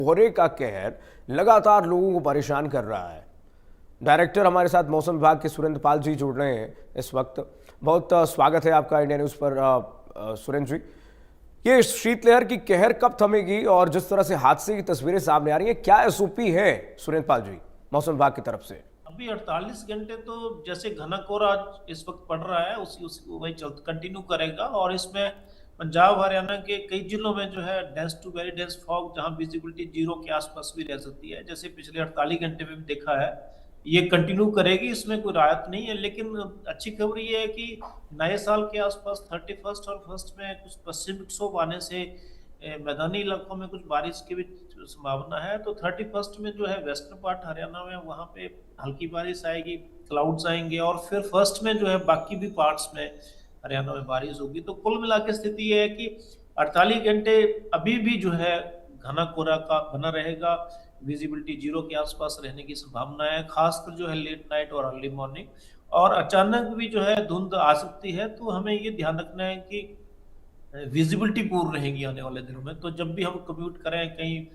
कोहरे का कहर लगातार लोगों को परेशान कर रहा है। डायरेक्टर हमारे साथ मौसम विभाग के सुरेंद्र पाल जी जुड़ रहे हैं इस वक्त। बहुत स्वागत है आपका इंडिया न्यूज पर सुरेंद्र जी। ये शीतलहर की कहर कब थमेगी और जिस तरह से हादसे की तस्वीरें सामने आ रही हैं, क्या एसओपी है सुरेंद्र पाल जी मौसम विभाग की तरफ से? अभी 48 घंटे तो जैसे घना कोहरा इस वक्त पड़ रहा है उसी वही चल कंटिन्यू करेगा। और इसमें पंजाब हरियाणा के कई जिलों में जो है dense to very dense fog, जहां विजिबिलिटी जीरो के आसपास भी रह सकती है, जैसे पिछले 48 घंटे में भी देखा है। ये कंटिन्यू करेगी, इसमें कोई राहत नहीं है। लेकिन अच्छी खबर ये है कि नए साल के आसपास 31 और फर्स्ट में कुछ पश्चिमी विक्षोभ आने से मैदानी इलाकों में कुछ बारिश की भी संभावना है। तो 31 में जो है वेस्टर्न पार्ट हरियाणा में वहां पे हल्की बारिश आएगी, क्लाउड्स आएंगे, और फिर फर्स्ट में जो है बाकी भी पार्ट्स में हरियाणा में बारिश होगी। तो कुल मिला के स्थिति ये है कि 48 घंटे अभी भी जो है घना कोहरा का बना रहेगा, विजिबिलिटी जीरो के आसपास रहने की संभावना है, खासकर जो है लेट नाइट और अर्ली मॉर्निंग। और अचानक भी जो है धुंध आ सकती है, तो हमें ये ध्यान रखना है कि विजिबिलिटी पूर्ण रहेगी आने वाले दिनों में। तो जब भी हम कम्यूट करें, कहीं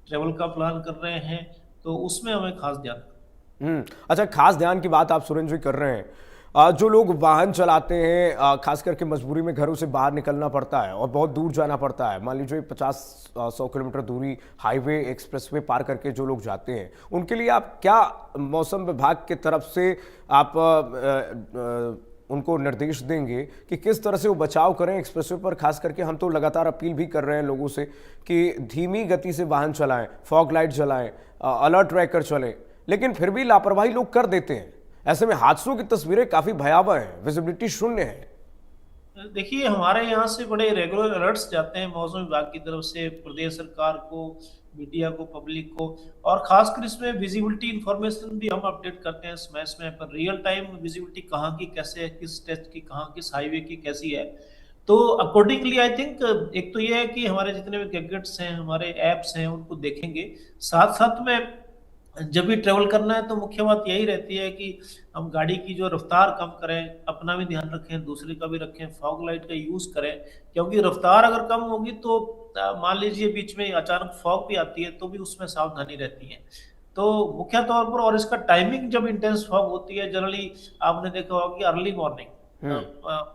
ट्रेवल का प्लान कर रहे हैं, तो उसमें हमें खास ध्यान रखना है। अच्छा, खास ध्यान की बात आप सुरेंद्र जी कर रहे हैं। जो लोग वाहन चलाते हैं, खास करके मजबूरी में घरों से बाहर निकलना पड़ता है और बहुत दूर जाना पड़ता है, मान लीजिए 50-100 किलोमीटर दूरी हाईवे एक्सप्रेसवे पार करके जो लोग जाते हैं, उनके लिए आप क्या मौसम विभाग की तरफ से आप उनको निर्देश देंगे कि किस तरह से वो बचाव करें एक्सप्रेसवे पर? खास करके हम तो लगातार अपील भी कर रहे हैं लोगों से कि धीमी गति से वाहन चलाएं, फॉग लाइट जलाएं, अलर्ट रहकर चलें, लेकिन फिर भी लापरवाही लोग कर देते हैं। ऐसे में हादसों की तस्वीरें काफी भयावह हैं, विजिबिलिटी शून्य है। देखिए, हमारे यहाँ से बड़े रेगुलर अलर्ट्स जाते हैं मौसम विभाग की तरफ से प्रदेश सरकार को, मीडिया को, पब्लिक को। और खासकर इसमें विजिबिलिटी इंफॉर्मेशन भी हम अपडेट करते हैं समय समय पर, रियल टाइम विजिबिलिटी कहाँ की कैसे है, किस स्टेट की कहाँ, किस हाईवे की कैसी है। तो अकॉर्डिंगली आई थिंक एक तो ये है कि हमारे जितने भी गैजेट्स हैं, हमारे ऐप्स हैं, उनको देखेंगे। साथ साथ में जब भी ट्रेवल करना है तो मुख्य बात यही रहती है कि हम गाड़ी की जो रफ्तार कम करें, अपना भी ध्यान रखें, दूसरे का भी रखें, फॉग लाइट का यूज करें। क्योंकि रफ्तार अगर कम होगी तो मान लीजिए बीच में अचानक फॉग भी आती है, तो भी उसमें सावधानी रहती है। तो मुख्य तौर पर, और इसका टाइमिंग जब इंटेंस फॉग होती है, जनरली आपने देखा होगा कि अर्ली मॉर्निंग हम्म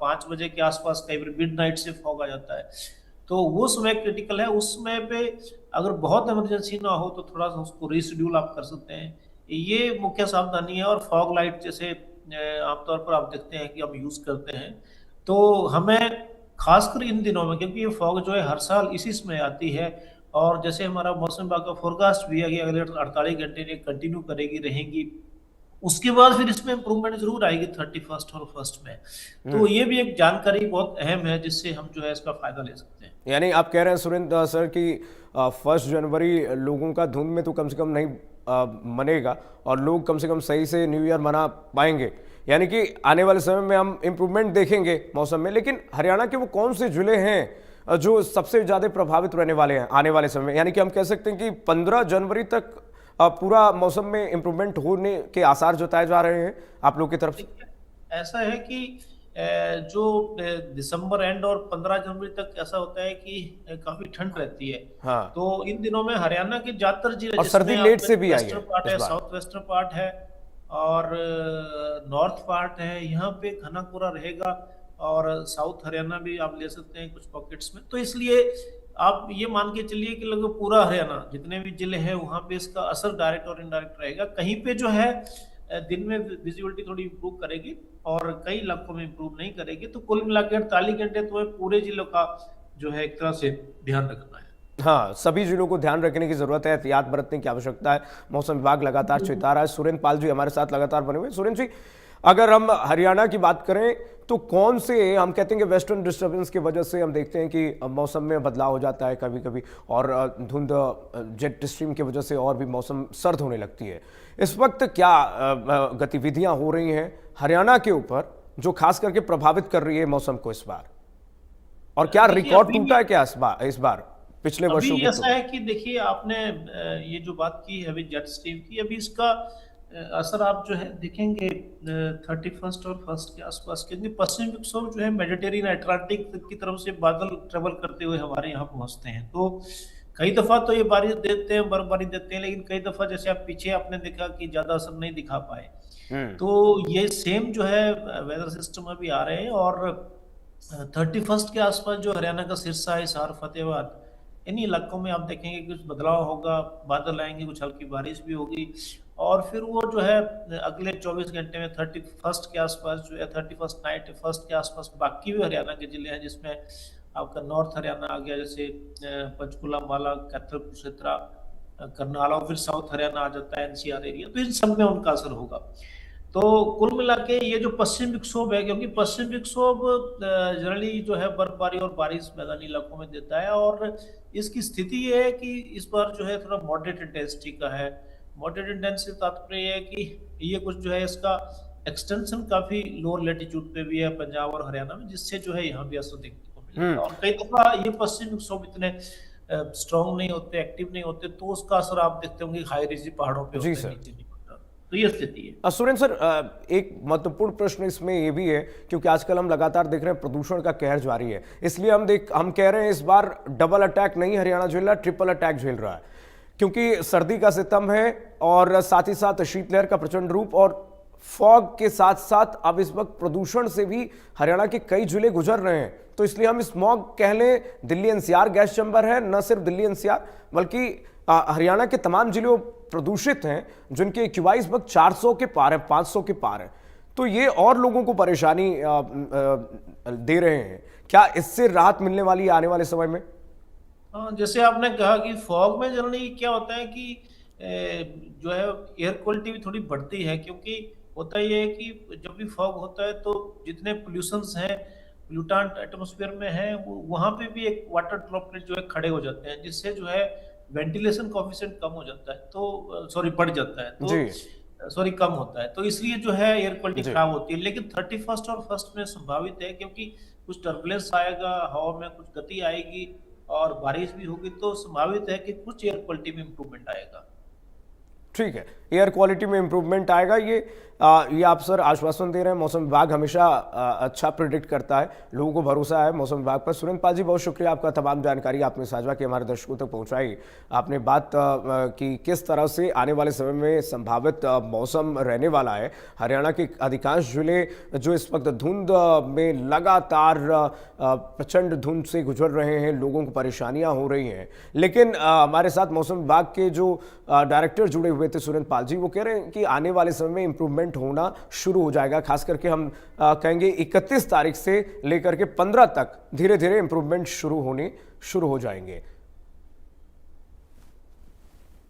5 बजे के आसपास, कई बार मिड नाइट से फॉग आ जाता है। तो वो समय क्रिटिकल है। उस समय पे अगर बहुत इमरजेंसी ना हो तो थोड़ा सा उसको रीशेड्यूल आप कर सकते हैं। ये मुख्य सावधानी है। और फॉग लाइट जैसे आमतौर पर आप देखते हैं कि हम यूज करते हैं, तो हमें खासकर इन दिनों में, क्योंकि ये फॉग जो है हर साल इसी समय आती है, और जैसे हमारा मौसम विभाग का फोरकास्ट भी है कि अगले 48 घंटे ये कंटिन्यू करेगी, रहेंगी। उसके बाद फिर इसमें इंप्रूवमेंट जरूर आएगी 31 और फर्स्ट में। तो हम्म ये भी एक जानकारी बहुत अहम है, जिससे हम जो है इसका फायदा ले सकते हैं। यानी आप कह रहे हैं सुरेंद्र सर कि 1 जनवरी लोगों का धुंध में तो कम से कम नहीं मनेगा और लोग कम से कम सही से न्यू ईयर मना पाएंगे। यानी कि आने वाले समय में हम इम्प्रूवमेंट देखेंगे मौसम में। लेकिन हरियाणा के वो कौन से जिले हैं जो सबसे ज़्यादा प्रभावित रहने वाले हैं आने वाले समय में? यानी कि हम कह सकते हैं कि 15 जनवरी तक पूरा मौसम में इम्प्रूवमेंट होने के आसार जताए जा रहे हैं आप लोग की तरफ से। देखिए, ऐसा है कि जो दिसंबर एंड और 15 जनवरी तक ऐसा होता है कि काफी ठंड रहती है। हाँ, तो इन दिनों में हरियाणा के ज्यादातर जिले, और सर्दी जिसमें लेट आपने से भी आई वेस्टर्न है पार्ट इस है, बार। साउथ वेस्टर्न पार्ट है, और नॉर्थ पार्ट है, यहाँ पे घना कोहरा रहेगा। और साउथ हरियाणा भी आप ले सकते हैं कुछ पॉकेट्स में। तो इसलिए आप ये मान के चलिए कि लगभग पूरा हरियाणा, जितने भी जिले हैं, वहां पे इसका असर डायरेक्ट और इनडायरेक्ट रहेगा। कहीं पे जो है दिन में विजिबिलिटी थोड़ी इंप्रूव करेगी, और कई इलाकों में इंप्रूव नहीं करेगी। तो कुल मिला के 48 घंटे तो पूरे जिलों का जो है एक तरह से ध्यान रखना है। हाँ, सभी जिलों को ध्यान रखने की जरूरत है, एहतियात बरतने की आवश्यकता है। मौसम विभाग लगातार चेता रहा है। सुरेंद्र पाल जी हमारे साथ लगातार बने हुए हैं। सुरेंद्र जी, अगर हम हरियाणा की बात करें तो कौन से, हम कहते हैं कि वेस्टर्न डिस्टर्बेंस की वजह से हम देखते हैं कि मौसम में बदलाव हो जाता है कभी कभी, और धुंध, जेट स्ट्रीम की वजह से और भी मौसम सर्द होने लगती है। इस वक्त क्या गतिविधियां हो रही हैं हरियाणा के ऊपर जो खास करके प्रभावित कर रही है मौसम को इस बार? और क्या देखिए, रिकॉर्ड टूटा है क्या इस बार पिछले अभी वर्षों की ऐसा तुलना? है कि देखिए, आपने ये जो बात की है अभी जेट स्ट्रीम की, अभी इसका असर आप जो है देखेंगे 31 और फर्स्ट के आसपास, क्योंकि पश्चिम विक्षोभ जो है मेडिटेरियन अटलांटिक की तरफ से बादल ट्रेवल करते हुए हमारे यहाँ पहुंचते हैं। तो कई दफा तो ये बारिश देते हैं, बर्फबारी देते हैं, लेकिन कई दफा जैसे आप पीछे आपने देखा कि ज्यादा असर नहीं दिखा पाए। हम्म। तो ये सेम जो है वेदर सिस्टम अभी आ रहे हैं, और 31 के आसपास जो हरियाणा का सिरसा, हिसार, फतेहाबाद, इन इलाकों में आप देखेंगे कि कुछ बदलाव होगा, बादल आएंगे, कुछ हल्की बारिश भी होगी। और फिर वो जो है अगले 24 घंटे में 31 के आसपास जो है, 31 नाइट, 1 के आसपास बाकी भी हरियाणा के जिले हैं, जिसमें आपका नॉर्थ हरियाणा आ गया, जैसे पंचकुला, माला, कैथल, कुरुक्षेत्र, करनाल, और फिर साउथ हरियाणा आ जाता है, एनसीआर एरिया, तो इन सब में उनका असर होगा। तो कुल मिला के ये जो पश्चिम विक्षोभ है, क्योंकि पश्चिम विक्षोभ जनरली जो है बर्फबारी और बारिश मैदानी इलाकों में देता है, और इसकी स्थिति ये है कि इस बार जो है थोड़ा मॉडरेट इंटेंसिटी का है। मॉडरेट इंटेंसिटी तात्पर्य ये है कि ये कुछ जो है इसका एक्सटेंशन काफी लोअर लेटीट्यूड पे भी है, पंजाब और हरियाणा में, जिससे जो है यहाँ भी असर देखने को हम्म। मिलेगा। और कई दफा ये पश्चिम विक्षोभ इतने स्ट्रांग नहीं होते, एक्टिव नहीं होते, तो उसका असर आप देखते होंगे हाई रिजी पहाड़ों पे जी होता है, सर। नीचे नहीं होता। तो ये स्थिति है। सुरेंद्र सर, एक महत्वपूर्ण प्रश्न इसमें ये भी है, क्योंकि आजकल हम लगातार देख रहे हैं प्रदूषण का कहर जारी है, इसलिए हम कह रहे हैं इस बार डबल अटैक नहीं हरियाणा झेल रहा, ट्रिपल अटैक झेल रहा है, क्योंकि सर्दी का सितम है और साथ ही साथ शीतलहर का प्रचंड रूप, और फॉग के साथ साथ अब इस वक्त प्रदूषण से भी हरियाणा के कई जिले गुजर रहे हैं। तो इसलिए हम स्मॉग कह लें, दिल्ली एनसीआर गैस चैम्बर है, न सिर्फ दिल्ली एनसीआर बल्कि हरियाणा के तमाम जिले प्रदूषित हैं, जिनके एक्यूआई इस वक्त 400 के पार है, 500 के पार है। तो ये और लोगों को परेशानी दे रहे हैं। क्या इससे राहत मिलने वाली है आने वाले समय में? हाँ, जैसे आपने कहा कि फॉग में जनरली क्या होता है कि जो है एयर क्वालिटी भी थोड़ी बढ़ती है, क्योंकि होता ये है कि जब भी फॉग होता है तो जितने पोल्यूशंस हैं, पोल्यूटेंट एटमॉस्फेयर में है, वो वहाँ पे भी एक वाटर ड्रॉपलेट जो है खड़े हो जाते हैं, जिससे जो है वेंटिलेशन कोफिशिएंट कम हो जाता है, तो सॉरी बढ़ जाता है, जी। तो सॉरी कम होता है, तो इसलिए जो है एयर क्वालिटी जी। खराब होती है। लेकिन 31 और 1 में संभावित है, क्योंकि कुछ टर्बुलेंस आएगा, हवा में कुछ गति आएगी और बारिश भी होगी, तो संभावित है कि कुछ एयर क्वालिटी में इंप्रूवमेंट आएगा। ठीक है, एयर क्वालिटी में इंप्रूवमेंट आएगा। ये आप सर आश्वासन दे रहे हैं। मौसम विभाग हमेशा अच्छा प्रिडिक्ट करता है, लोगों को भरोसा है मौसम विभाग पर। सुरेंद्र पाल जी, बहुत शुक्रिया आपका, तमाम जानकारी आपने साझा की, हमारे दर्शकों तक पहुंचाई। आपने बात की किस तरह से आने वाले समय में संभावित मौसम रहने वाला है। हरियाणा के अधिकांश जिले जो इस वक्त धुंध में लगातार प्रचंड धुंध से गुजर रहे हैं, लोगों को परेशानियां हो रही हैं, लेकिन हमारे साथ मौसम विभाग के जो डायरेक्टर जुड़े हुए थे सुरेंद्र पाल जी, वो कह रहे हैं कि आने वाले समय में इंप्रूवमेंट होना शुरू हो जाएगा। खास करके हम कहेंगे 31 तारीख से लेकर के 15 तक धीरे धीरे इंप्रूवमेंट शुरू हो जाएंगे।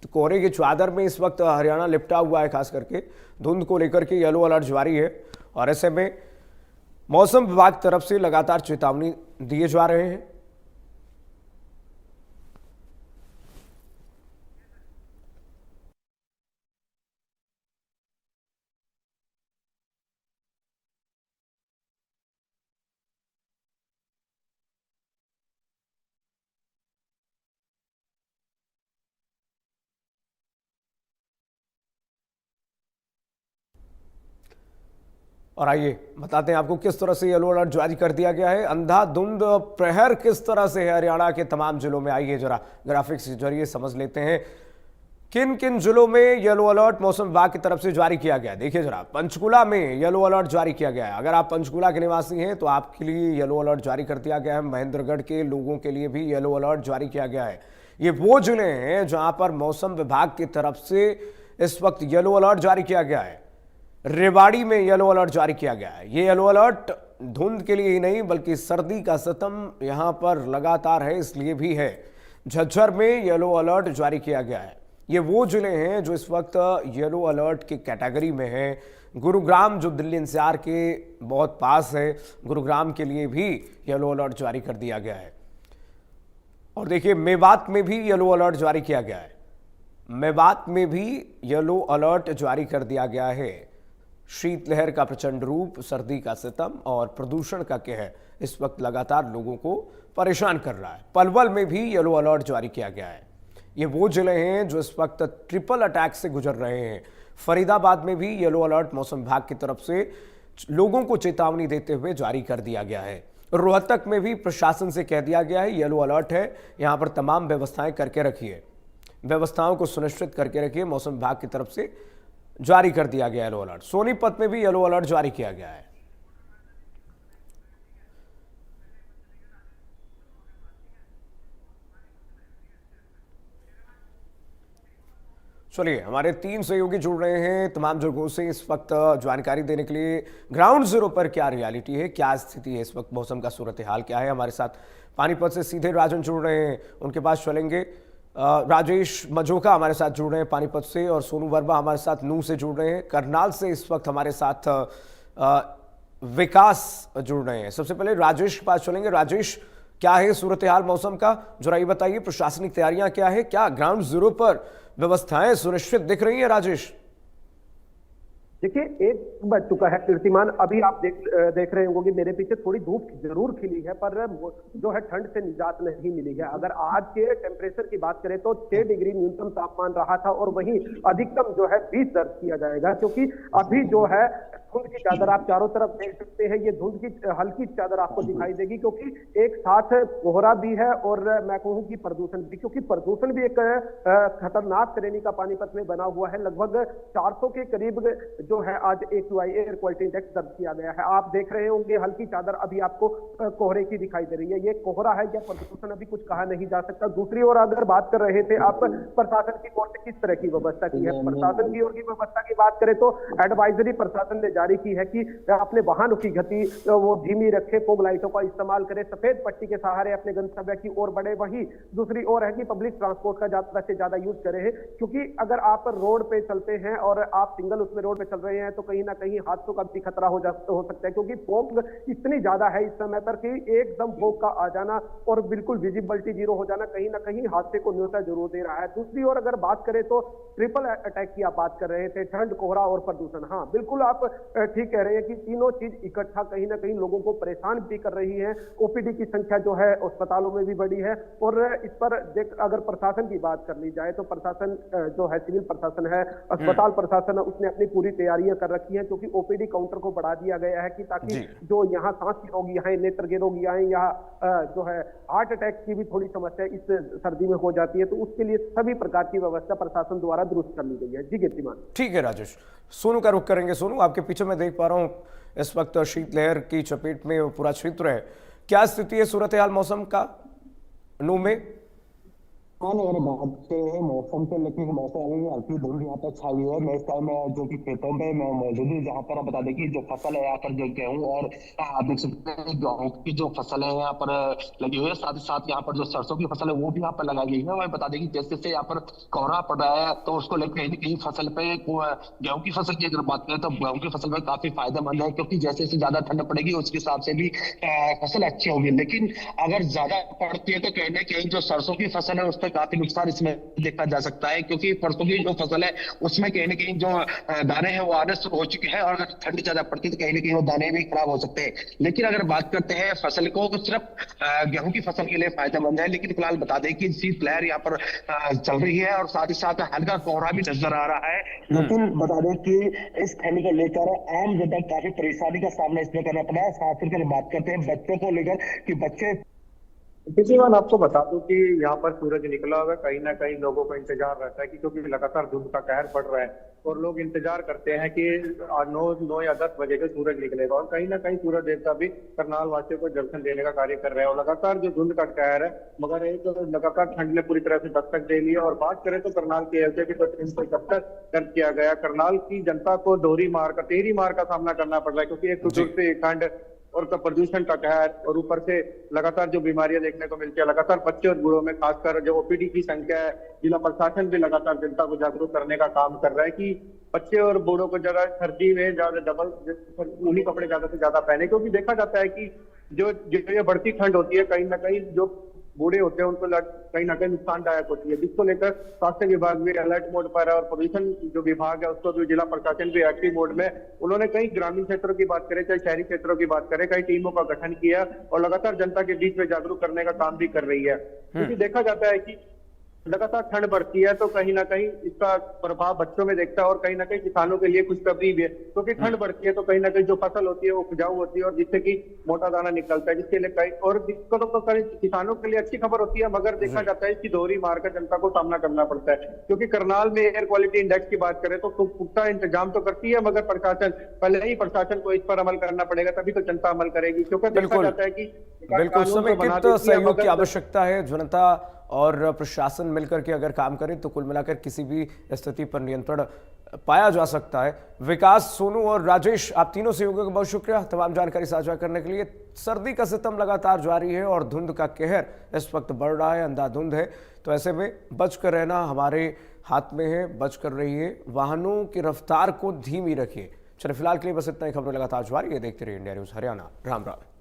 तो कोहरे की चादर में इस वक्त हरियाणा लिपटा हुआ है, खास करके धुंध को लेकर के येलो अलर्ट जारी है, और ऐसे में मौसम विभाग तरफ से लगातार चेतावनी दिए जा रहे हैं। और आइए बताते हैं आपको किस तरह से येलो अलर्ट जारी कर दिया गया है। अंधाधुंध प्रहर किस तरह से है हरियाणा के तमाम जिलों में, आइए जरा ग्राफिक्स के जरिए समझ लेते हैं किन किन जिलों में येलो अलर्ट मौसम विभाग की तरफ से जारी किया गया है। देखिए जरा, पंचकुला में येलो अलर्ट जारी किया गया है। अगर आप पंचकुला के निवासी हैं तो आपके लिए येलो अलर्ट जारी कर दिया गया है। महेंद्रगढ़ के लोगों के लिए भी येलो अलर्ट जारी किया गया है। ये वो जिले हैं जहां पर मौसम विभाग की तरफ से इस वक्त येलो अलर्ट जारी किया गया है। रेवाड़ी में येलो अलर्ट जारी किया गया है। ये येलो अलर्ट धुंध के लिए ही नहीं बल्कि सर्दी का सितम यहां पर लगातार है, इसलिए भी है। झज्जर में येलो अलर्ट जारी किया गया है। ये वो जिले हैं जो इस वक्त येलो अलर्ट की कैटेगरी में हैं। गुरुग्राम जो दिल्ली एनसीआर के बहुत पास है, गुरुग्राम के लिए भी येलो अलर्ट जारी कर दिया गया है। और देखिए, मेवात में भी येलो अलर्ट जारी किया गया है। मेवात में भी येलो अलर्ट जारी कर दिया गया है। शीतलहर का प्रचंड रूप, सर्दी का सितम और प्रदूषण का कहर इस वक्त लगातार लोगों को परेशान कर रहा है। पलवल में भी येलो अलर्ट जारी किया गया है। ये वो जिले हैं जो इस वक्त ट्रिपल अटैक से गुजर रहे हैं। फरीदाबाद में भी येलो अलर्ट मौसम विभाग की तरफ से लोगों को चेतावनी देते हुए जारी कर दिया गया है। रोहतक में भी प्रशासन से कह दिया गया है, येलो अलर्ट है, यहां पर तमाम व्यवस्थाएं करके रखिए, व्यवस्थाओं को सुनिश्चित करके रखिए। मौसम विभाग की तरफ से जारी कर दिया गया येलो अलर्ट। सोनीपत में भी येलो अलर्ट जारी किया गया है। चलिए, हमारे 3 सहयोगी जुड़ रहे हैं तमाम जगहों से इस वक्त जानकारी देने के लिए। ग्राउंड जीरो पर क्या रियलिटी है, क्या स्थिति है इस वक्त, मौसम का सूरत हाल क्या है। हमारे साथ पानीपत से सीधे राजन जुड़ रहे हैं, उनके पास चलेंगे। राजेश मजोका हमारे साथ जुड़ रहे हैं पानीपत से, और सोनू वर्मा हमारे साथ नूह से जुड़ रहे हैं। करनाल से इस वक्त हमारे साथ विकास जुड़ रहे हैं। सबसे पहले राजेश के पास चलेंगे। राजेश, क्या है सूरत हाल मौसम का, जरा ये बताइए, प्रशासनिक तैयारियां क्या है, क्या ग्राउंड जीरो पर व्यवस्थाएं सुनिश्चित दिख रही है? राजेश, देखिए, एक बज चुका है कीर्तिमान। अभी आप देख रहे होंगे कि मेरे पीछे थोड़ी धूप जरूर खिली है, पर जो है ठंड से निजात नहीं मिली है। अगर आज के टेम्परेचर की बात करें तो 6 डिग्री न्यूनतम तापमान रहा था, और वहीं अधिकतम जो है 20 दर्ज किया जाएगा, क्योंकि अभी जो है धुंध की चादर आप चारों तरफ देख सकते हैं। ये धुंध की हल्की चादर आपको दिखाई देगी, क्योंकि एक साथ कोहरा भी है और मैं कहूं कि प्रदूषण भी, क्योंकि प्रदूषण भी एक खतरनाक श्रेणी का पानीपत में बना हुआ है। लगभग 400 के करीब जो है आज AQI एयर क्वालिटी इंडेक्स दर्ज किया गया है। आप देख रहे होंगे हल्की चादर अभी आपको कोहरे की दिखाई दे रही है। ये कोहरा है या प्रदूषण, अभी कुछ कहा नहीं जा सकता। दूसरी ओर अगर बात कर रहे थे आप प्रशासन की ओर से किस तरह की व्यवस्था की है, प्रशासन की ओर की व्यवस्था की बात करें तो एडवाइजरी प्रशासन ने जारी की है कि अपने वाहनों की गति वो धीमी रखे, फोग लाइटों का इस्तेमाल करें, सफेद पट्टी के सहारे अपने गंतव्य की ओर बढ़े। वहीं दूसरी ओर है कि पब्लिक ट्रांसपोर्ट का ज्यादा से ज्यादा यूज करें, क्योंकि अगर आप रोड पे चलते हैं और आप सिंगल उसमें रोड पे चल रहे हैं तो कहीं ना कहीं हादसों का भी खतरा हो सकता है, क्योंकि फोग इतनी ज्यादा है इस समय पर कि एकदम फोग का आ जाना और बिल्कुल विजिबिलिटी जीरो हो जाना कहीं ना कहीं हादसे को न्योता जरूर दे रहा है। दूसरी ओर अगर बात करें तो ट्रिपल अटैक की आप बात कर रहे थे, ठंड, कोहरा और प्रदूषण। हाँ, बिल्कुल आप ठीक कह रहे हैं कि तीनों चीज इकट्ठा कहीं ना कहीं लोगों को परेशान भी कर रही है। OPD की संख्या जो है अस्पतालों में भी बढ़ी है, और इस पर अगर प्रशासन की बात कर ली जाए तो प्रशासन जो है, सिविल प्रशासन है, अस्पताल प्रशासन है, उसने अपनी पूरी तैयारियां कर रखी है, क्योंकि OPD काउंटर को बढ़ा दिया गया है कि ताकि जो यहाँ सांस के रोगी आए, नेत्र के रोगी आए, यहाँ जो है हार्ट अटैक की भी थोड़ी समस्या इस सर्दी में हो जाती है, तो उसके लिए सभी प्रकार की व्यवस्था प्रशासन द्वारा दुरुस्त कर ली गई है। जी कीर्तिमान। ठीक है राजेश। सोनू का रुख करेंगे। सोनू, आपके पीछे मैं देख पा रहा हूं इस वक्त शीतलहर की चपेट में पूरा क्षेत्र है, क्या स्थिति है सूरत हाल मौसम का नूह में? हाँ, अगर बात करें मौसम से, लेकिन मौसम अभी हल्की धुंध यहाँ पर छाई हुई है। मैं इस टाइम जो कि खेतों पे मैं मौजूद हूँ, जहाँ पर आप बता दें कि जो फसल है यहाँ पर जो गेहूँ और आप देख सकते हैं गेहूँ की जो फसल है यहाँ पर लगी हुई है, साथ ही साथ यहाँ पर जो सरसों की फसल है वो भी यहाँ पर लगाई गई है। मैं बता दें कि जैसे जैसे यहाँ पर कोहरा पड़ रहा है तो उसको लेकर कहीं ना कहीं फसल पे गेहूँ की फसल की अगर बात करें तो गेहूँ की फसल में काफी फायदेमंद है, क्योंकि जैसे जैसे ज्यादा ठंड पड़ेगी उसके हिसाब से भी फसल अच्छी होगी। लेकिन अगर ज्यादा पड़ती है तो कहीं ना कहीं जो सरसों की फसल है उस पर काफी नुकसान इसमें देखा जा सकता है, क्योंकि सरसों की जो फसल है उसमें कहीं ना कहीं जो दाने हैं वो आने शुरू हो चुके हैं, और अगर ठंड ज्यादा पड़ती है तो कहीं ना कहीं वो दाने भी खराब हो सकते हैं। लेकिन अगर बात करते हैं फसल को, तो सिर्फ गेहूं की फसल के लिए फायदेमंद है। लेकिन फिलहाल बता दें कि शीतलहर यहाँ पर चल रही है, और साथ ही साथ हल्का कोहरा भी नजर आ रहा है। लेकिन बता दें कि इस ठंड को लेकर आम जनता काफी परेशानी का सामना इसमें करना पड़ा है। खास करके बात करते हैं बच्चों को लेकर कि बच्चे, किसी बात आपको बता दूं कि यहाँ पर सूरज निकला हुआ है, कहीं ना कहीं लोगों को इंतजार रहता है कि क्योंकि लगातार धुंध का कहर पड़ रहा है और लोग इंतजार करते हैं कि 9 या 10 बजे के सूरज निकलेगा, और कहीं ना कहीं सूरज देवता भी करनाल वासियों को दर्शन देने का कार्य कर रहे हैं। और लगातार जो धुंध का कहर है, मगर एक लगातार ठंड ने पूरी तरह से दस्तक दे ली है। और बात करें तो करनाल के एलचे की तो 371 दर्ज किया गया। करनाल की जनता को दोहरी मार का, तेहरी मार का सामना करना पड़ रहा है, क्योंकि एक तो दूर से ठंड और प्रदूषण का कहर, और ऊपर से लगातार जो बीमारियां देखने को मिलती है, लगातार बच्चे और बूढ़ों में खासकर जो OPD की संख्या है, जिला प्रशासन भी लगातार जनता को जागरूक करने का काम कर रहा है कि बच्चे और बूढ़ों को ज्यादा सर्दी में ज्यादा डबल ऊनी कपड़े ज्यादा से ज्यादा पहने, क्योंकि देखा जाता है कि जो ये बढ़ती ठंड होती है कहीं ना कहीं जो बूढ़े होते हैं उनको कहीं ना कहीं नुकसानदायक होती है, जिसको लेकर स्वास्थ्य विभाग भी अलर्ट मोड पर है, और प्रदूषण जो विभाग है उसको भी जिला प्रशासन भी एक्टिव मोड में। उन्होंने कई ग्रामीण क्षेत्रों की बात करें चाहे शहरी क्षेत्रों की बात करें, कई टीमों का गठन किया और लगातार जनता के बीच में जागरूक करने का काम भी कर रही है। क्योंकि देखा जाता है कि लगातार ठंड बढ़ती है तो कहीं ना कहीं इसका प्रभाव बच्चों में दिखता है और कहीं ना कहीं किसानों के लिए खुशखबरी भी है, क्योंकि ठंड बढ़ती है तो कहीं ना कहीं जो फसल होती है वो उपजाऊ होती है और जिससे कि मोटा दाना निकलता है, जिसके लिए कई और दिक्कतों तो कई किसानों के लिए अच्छी खबर होती है, मगर देखा जाता है इसकी दोहरी मार का जनता को सामना करना पड़ता है। क्योंकि करनाल में एयर क्वालिटी इंडेक्स की बात करें तो पुख्ता इंतजाम तो करती है, मगर प्रशासन पहले ही प्रशासन को इस पर अमल करना पड़ेगा, तभी तो जनता अमल करेगी। क्योंकि देखा बिल्कुल जाता है कि बिल्कुल कानून तो बना समेकित देती है, सहयोग की मगर आवश्यकता है। जनता और प्रशासन मिलकर के अगर काम करें तो कुल मिलाकर किसी भी स्थिति पर नियंत्रण पाया जा सकता है। विकास, सोनू और राजेश, आप तीनों सहयोगियों का बहुत शुक्रिया तमाम जानकारी साझा करने के लिए। सर्दी का सितम लगातार जारी है और धुंध का कहर इस वक्त बढ़ रहा है, अंधाधुंध है, तो ऐसे में बच कर रहना हमारे हाथ में है। बच कर रहिए, वाहनों की रफ्तार को धीमी रखिए। चलिए फिलहाल के लिए बस इतना ही। खबरें लगातार जारी है, देखते रहिए इंडिया न्यूज हरियाणा। राम राम।